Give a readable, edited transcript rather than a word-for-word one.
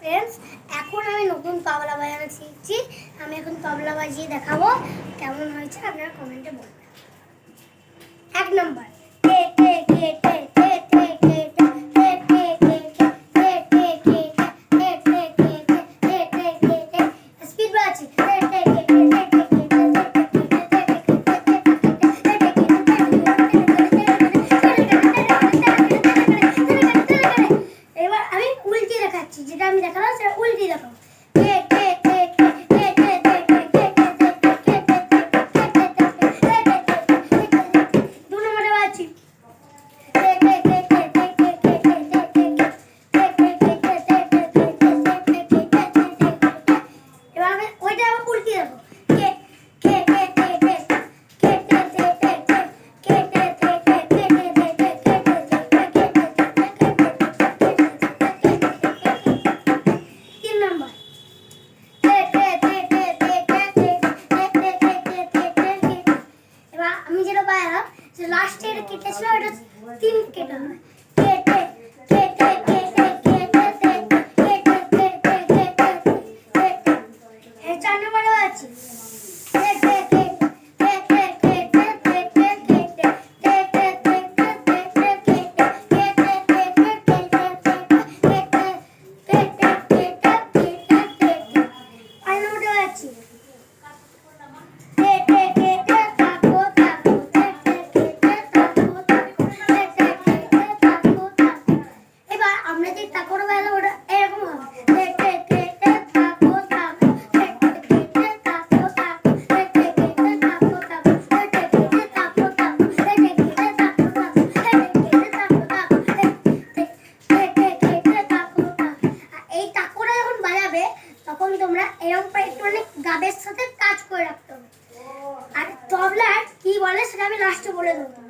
Friends, এখন আমি নতুন তবলা বাজানো শিখছি। আমি এখন তবলা বাজিয়ে দেখাবো, কেমন হয়েছে আপনারা কমেন্টে বলবেন। 1 নম্বর স্পিড বাজছে। এবার আমি উল্টে দেখাচ্ছি, যেটা আমি দেখালাম সেটা উল্টে দেখাবো। আমি যেটা বানালাম যে লাস্টে এটা কেটেছিল, এটা 3 কেটে হয়। তখন তোমরা এরকম একটু মানে গাবের সাথে কাজ করে রাখতে হবে। আর তবলার কি বলে সেটা আমি লাস্টে বলে দেবো।